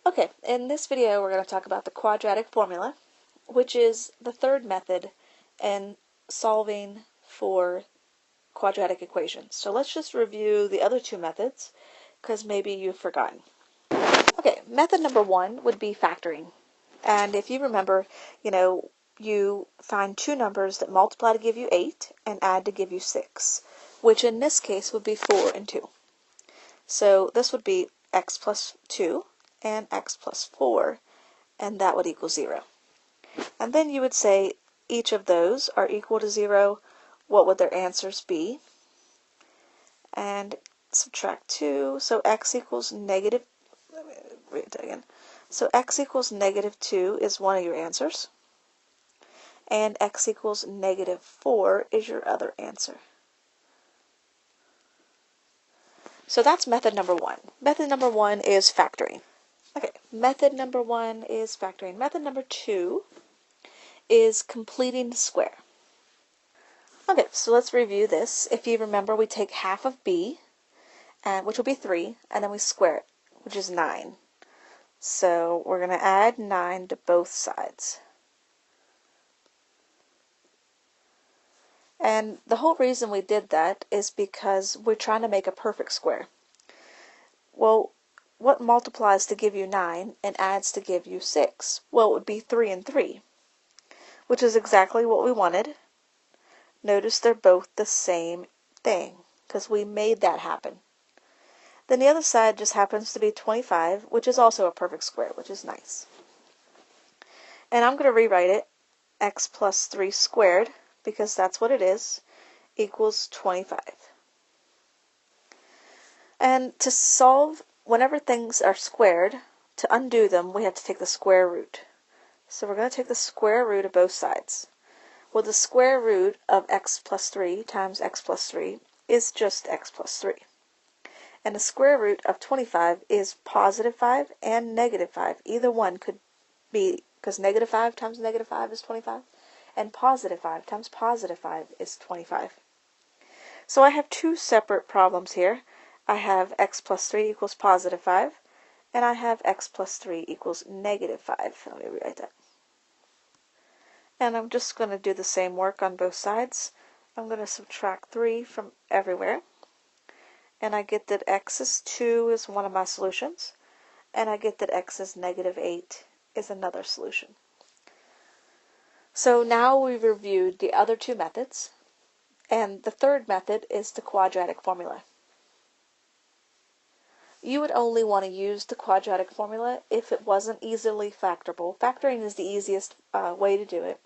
Okay, in this video we're going to talk about the quadratic formula, which is the third method in solving for quadratic equations. So let's just review the other two methods, because maybe you've forgotten. Okay, method number one would be factoring. And if you remember, you find two numbers that multiply to give you 8 and add to give you 6, which in this case would be 4 and 2. So this would be x plus 2 and x plus 4, and that would equal 0. And then you would say each of those are equal to 0. What would their answers be? And subtract 2, so x equals negative, let me read it again. So x equals negative 2 is one of your answers, and x equals negative 4 is your other answer. So that's method number one. Method number one is factoring. Okay, method number one is factoring. Method number two is completing the square. Okay, so let's review this. If you remember, we take half of b, which will be 3, and then we square it, which is 9. So we're going to add 9 to both sides. And the whole reason we did that is because we're trying to make a perfect square. Well, what multiplies to give you 9 and adds to give you 6? Well, it would be 3 and 3, which is exactly what we wanted. Notice they're both the same thing, because we made that happen. Then the other side just happens to be 25, which is also a perfect square, which is nice. And I'm going to rewrite it, x plus 3 squared, because that's what it is, equals 25. And to solve, whenever things are squared, to undo them, we have to take the square root. So we're going to take the square root of both sides. Well, the square root of x plus 3 times x plus 3 is just x plus 3. And the square root of 25 is positive 5 and negative 5. Either one could be, because negative 5 times negative 5 is 25, and positive 5 times positive 5 is 25. So I have two separate problems here. I have x plus 3 equals positive 5, and I have x plus 3 equals negative 5. Let me rewrite that. And I'm just going to do the same work on both sides. I'm going to subtract 3 from everywhere. And I get that x is 2 is one of my solutions. And I get that x is negative 8 is another solution. So now we've reviewed the other two methods. And the third method is the quadratic formula. You would only want to use the quadratic formula if it wasn't easily factorable. Factoring is the easiest way to do it.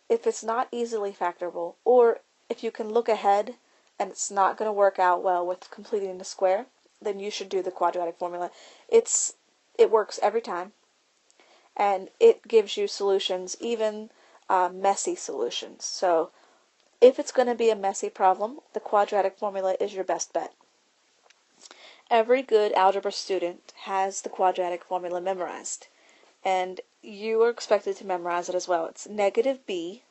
If it's not easily factorable, or if you can look ahead and it's not going to work out well with completing the square, then you should do the quadratic formula. It works every time, and it gives you solutions, even messy solutions. So if it's going to be a messy problem, the quadratic formula is your best bet. Every good algebra student has the quadratic formula memorized, and you are expected to memorize it as well. It's negative b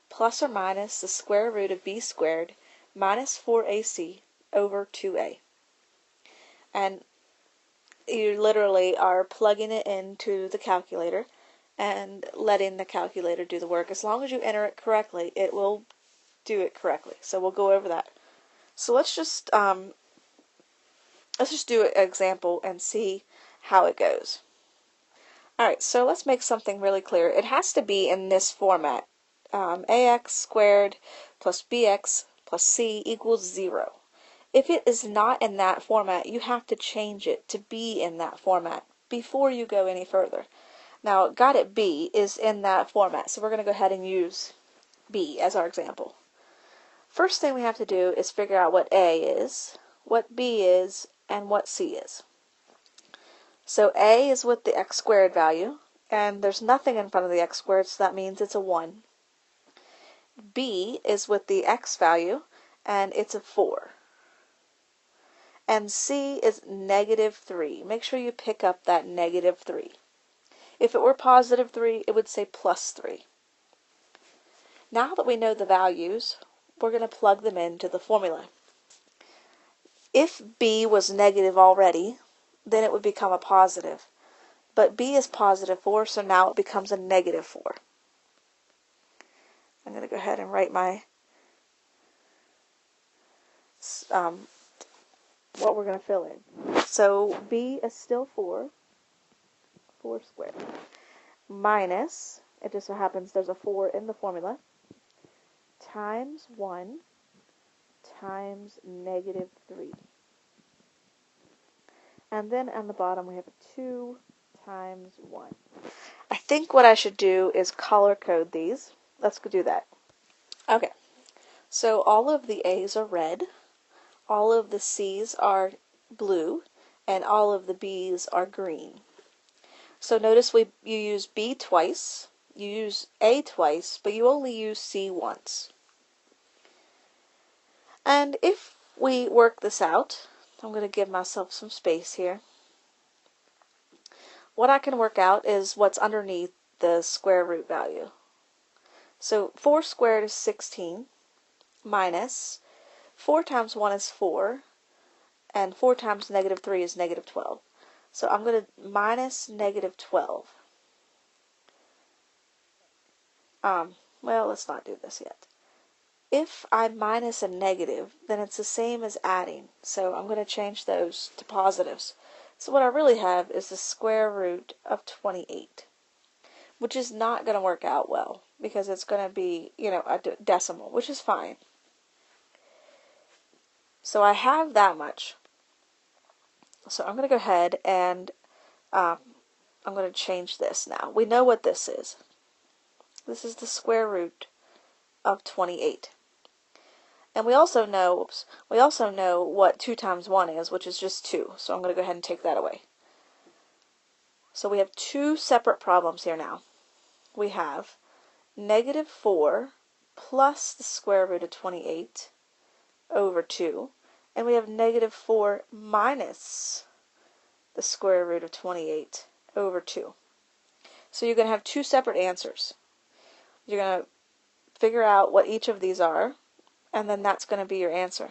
plus or minus the square root of b squared minus 4ac over 2a. And you literally are plugging it into the calculator and letting the calculator do the work. As long as you enter it correctly, it will do it correctly. So we'll go over that. So let's just do an example and see how it goes. Alright, so let's make something really clear. It has to be in this format. Ax squared plus bx plus c equals 0. If it is not in that format, you have to change it to be in that format before you go any further. Now, got it b is in that format, so we're going to go ahead and use b as our example. First thing we have to do is figure out what a is, what b is, and what c is. So a is with the x squared value, and there's nothing in front of the x squared, so that means it's a 1. B is with the x value, and it's a 4. And c is negative 3. Make sure you pick up that negative 3. If it were positive 3, it would say plus 3. Now that we know the values, we're going to plug them into the formula. If b was negative already, then it would become a positive. but b is positive 4, so now it becomes a negative 4. I'm going to go ahead and write my what we're going to fill in. So b is still 4 squared, minus, it just so happens there's a 4 in the formula, times 1 times negative 3. And then on the bottom we have 2 times 1. I think what I should do is color code these. Let's go do that. Okay, so all of the A's are red, all of the C's are blue, and all of the B's are green. So notice you use B twice, you use A twice, but you only use C once. And if we work this out, I'm going to give myself some space here. What I can work out is what's underneath the square root value. So 4 squared is 16, minus 4 times 1 is 4, and 4 times negative 3 is negative 12. So I'm going to minus negative 12. Well, let's not do this yet. If I minus a negative, then it's the same as adding. So I'm going to change those to positives. So what I really have is the square root of 28, which is not going to work out well because it's going to be, a decimal, which is fine. So I have that much. So I'm going to go ahead and I'm going to change this now. We know what this is. This is the square root of 28. And we also know what 2 times 1 is, which is just 2. So I'm going to go ahead and take that away. So we have two separate problems here now. We have negative 4 plus the square root of 28 over 2. And we have negative 4 minus the square root of 28 over 2. So you're going to have two separate answers. You're going to figure out what each of these are, and then that's going to be your answer.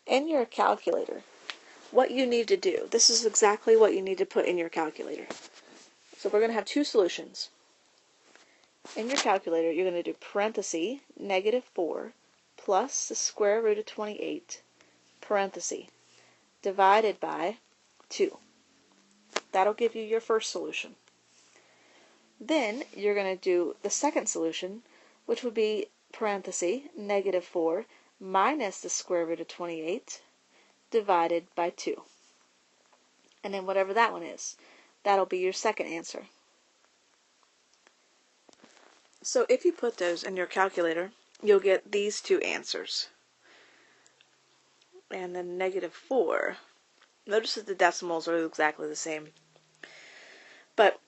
In your calculator, what you need to do, this is exactly what you need to put in your calculator. So we're going to have two solutions. In your calculator, you're going to do parenthesis, negative 4 plus the square root of 28, parenthesis, divided by 2. That'll give you your first solution. Then you're going to do the second solution, which would be parenthesis, negative 4 minus the square root of 28 divided by 2. And then whatever that one is, that'll be your second answer. So if you put those in your calculator, you'll get these two answers. And then negative 4. Notice that the decimals are exactly the same. But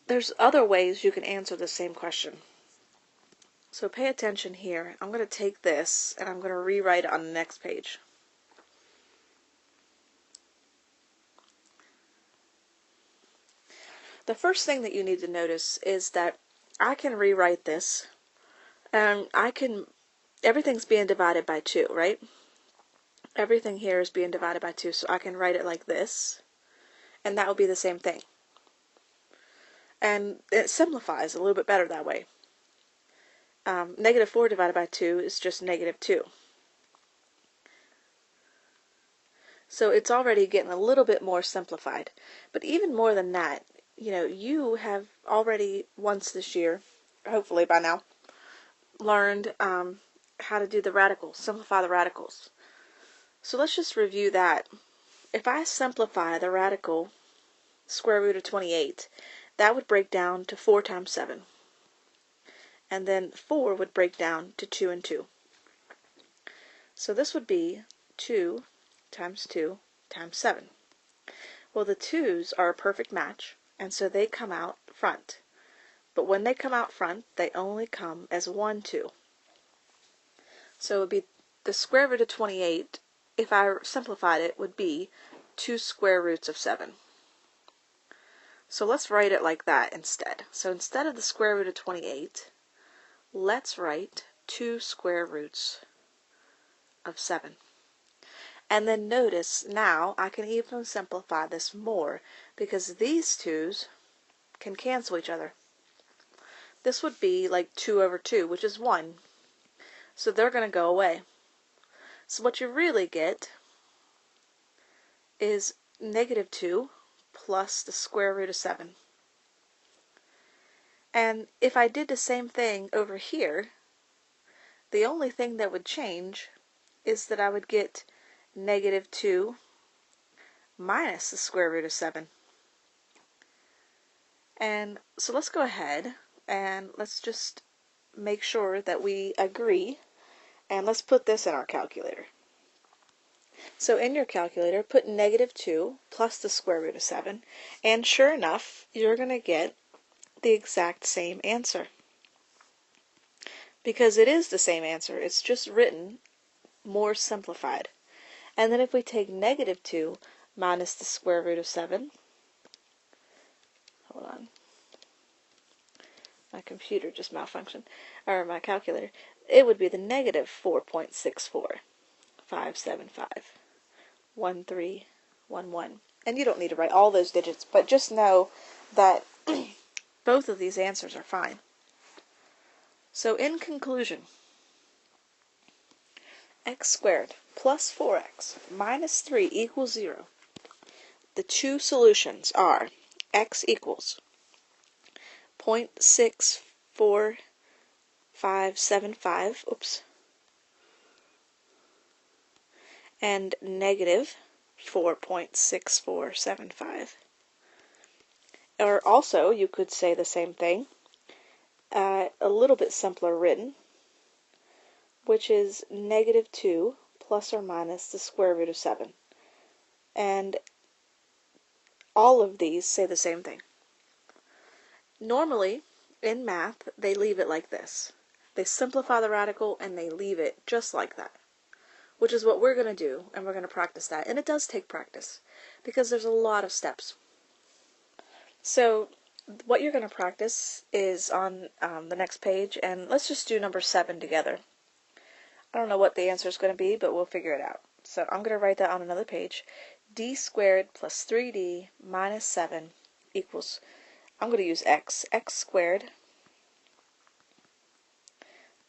there's other ways you can answer the same question. So pay attention here. I'm going to take this and I'm going to rewrite it on the next page. The first thing that you need to notice is that I can rewrite this, and everything's being divided by 2, right? Everything here is being divided by 2, so I can write it like this, and that will be the same thing. And it simplifies a little bit better that way. Negative 4 divided by 2 is just negative 2. So it's already getting a little bit more simplified. But even more than that, you have already once this year, hopefully by now, learned how to do the radicals, simplify the radicals. So let's just review that. If I simplify the radical square root of 28, that would break down to 4 times 7. And then 4 would break down to 2 and 2. So this would be 2 times 2 times 7. Well, the 2's are a perfect match, and so they come out front. But when they come out front, they only come as 1 2. So it would be the square root of 28, if I simplified it, would be 2 square roots of 7. So let's write it like that instead. So instead of the square root of 28, let's write 2 square roots of 7. And then notice now I can even simplify this more because these 2's can cancel each other. This would be like 2 over 2, which is 1. So they're going to go away. So what you really get is negative 2 plus the square root of 7. And if I did the same thing over here, the only thing that would change is that I would get negative 2 minus the square root of 7. And so let's go ahead and let's just make sure that we agree, and let's put this in our calculator. So in your calculator, put negative 2 plus the square root of 7, and sure enough, you're going to get the exact same answer. Because it is the same answer, it's just written more simplified. And then if we take negative 2 minus the square root of 7, hold on, my computer just malfunctioned, or my calculator, it would be the negative 4.64,575,1311. And you don't need to write all those digits, but just know that both of these answers are fine. So in conclusion, x squared plus 4x minus 3 equals 0. The two solutions are x equals 0.64575, and negative 4.6475. Or also, you could say the same thing, a little bit simpler written, which is negative 2 plus or minus the square root of 7. And all of these say the same thing. Normally, in math, they leave it like this. They simplify the radical and they leave it just like that, which is what we're going to do, and we're going to practice that. And it does take practice because there's a lot of steps. So what you're going to practice is on the next page, and let's just do number 7 together. I don't know what the answer is going to be, but we'll figure it out. So I'm going to write that on another page. D squared plus 3d minus 7 equals, I'm going to use x squared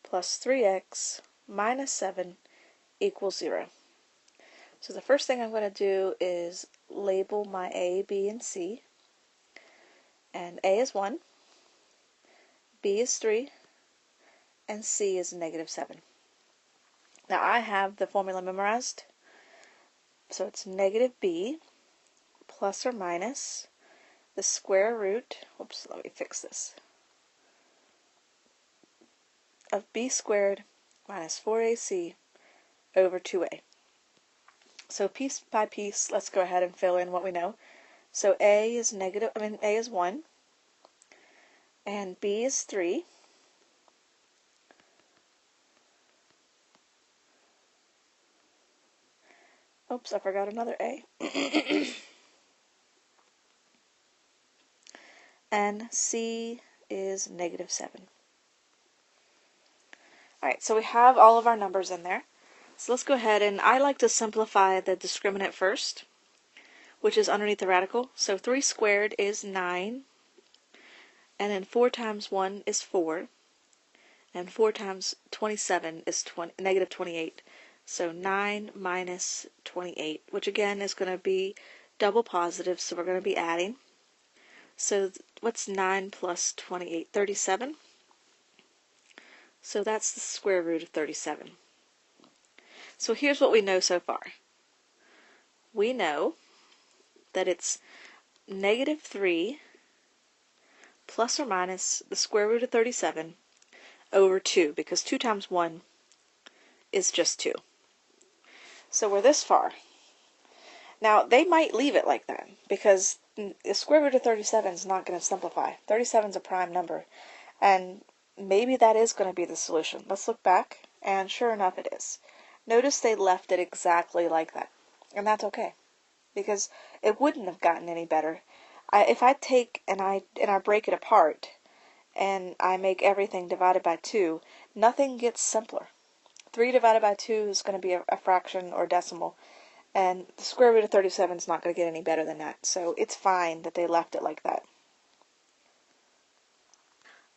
plus 3x minus 7 equals 0. So the first thing I'm going to do is label my A, B, and C. And A is 1, B is 3, and C is negative 7. Now I have the formula memorized, so it's negative b plus or minus the square root, let me fix this, of b squared minus 4ac over 2a. So piece by piece, let's go ahead and fill in what we know. So A is 1, and B is 3, oops, I forgot another A. And C is negative 7. Alright, so we have all of our numbers in there. So let's go ahead, and I like to simplify the discriminant first, which is underneath the radical. So 3 squared is 9, and then 4 times 1 is 4, and 4 times 27 is negative 28. So 9 minus 28, which again is going to be double positive, so we're going to be adding. So what's 9 plus 28? 37. So that's the square root of 37. So here's what we know so far. We know that it's negative 3 plus or minus the square root of 37 over 2, because 2 times 1 is just 2. So we're this far. Now, they might leave it like that, because the square root of 37 is not going to simplify. 37 is a prime number, and maybe that is going to be the solution. Let's look back, and sure enough it is. Notice they left it exactly like that, and that's okay, because it wouldn't have gotten any better. If I take and I break it apart, and I make everything divided by 2, nothing gets simpler. 3 divided by 2 is going to be a fraction or decimal, And the square root of 37 is not going to get any better than that, so it's fine that they left it like that.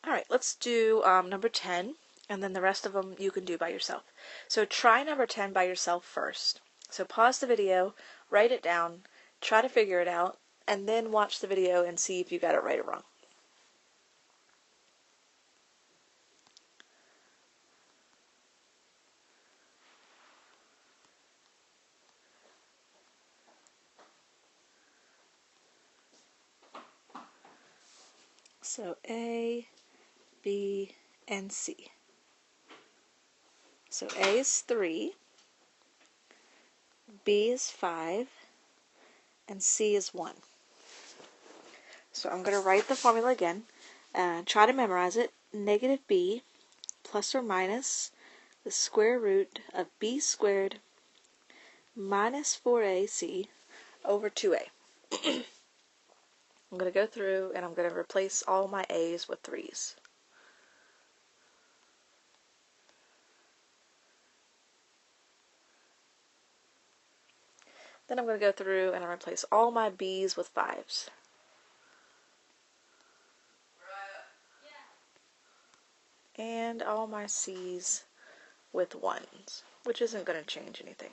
Alright, let's do number 10, and then the rest of them you can do by yourself. So try number 10 by yourself first. So pause the video, write it down, try to figure it out, and then watch the video and see if you got it right or wrong. So A, B, and C. So A is 3, B is 5, and C is 1. So I'm going to write the formula again. Try to memorize it. Negative B plus or minus the square root of B squared minus 4AC over 2A. I'm going to go through and I'm going to replace all my A's with 3's. Then I'm going to go through and I'll replace all my B's with 5's. And all my C's with 1's, which isn't going to change anything.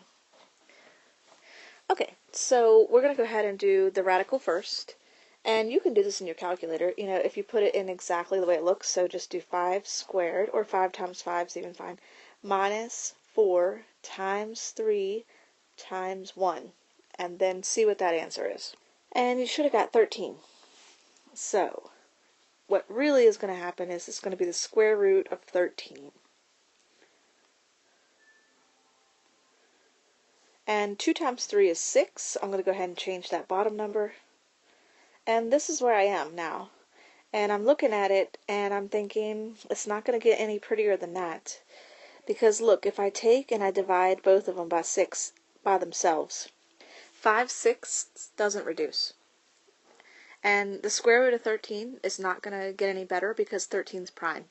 Okay, so we're going to go ahead and do the radical first. And you can do this in your calculator, you know, if you put it in exactly the way it looks. So just do 5 squared, or 5 times 5 is even fine, minus 4 times 3 times 1. And then see what that answer is. And you should have got 13. So what really is going to happen is it's going to be the square root of 13. And 2 times 3 is 6. I'm going to go ahead and change that bottom number. And this is where I am now. And I'm looking at it and I'm thinking it's not going to get any prettier than that. Because look, if I take and I divide both of them by 6 by themselves, 5/6 doesn't reduce. And the square root of 13 is not going to get any better because 13 is prime.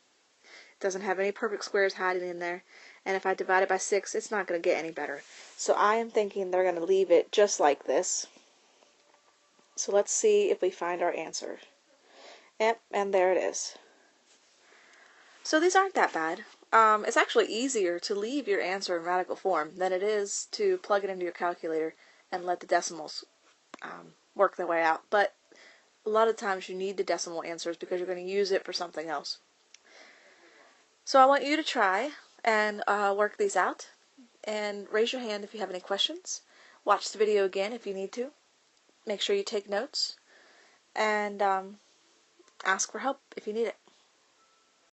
It doesn't have any perfect squares hiding in there. And if I divide it by 6, it's not going to get any better. So I am thinking they're going to leave it just like this. So let's see if we find our answer. Yep, and there it is. So these aren't that bad. It's actually easier to leave your answer in radical form than it is to plug it into your calculator and let the decimals work their way out. But a lot of times you need the decimal answers because you're going to use it for something else. So I want you to try and work these out. And raise your hand if you have any questions. Watch the video again if you need to. Make sure you take notes. And ask for help if you need it.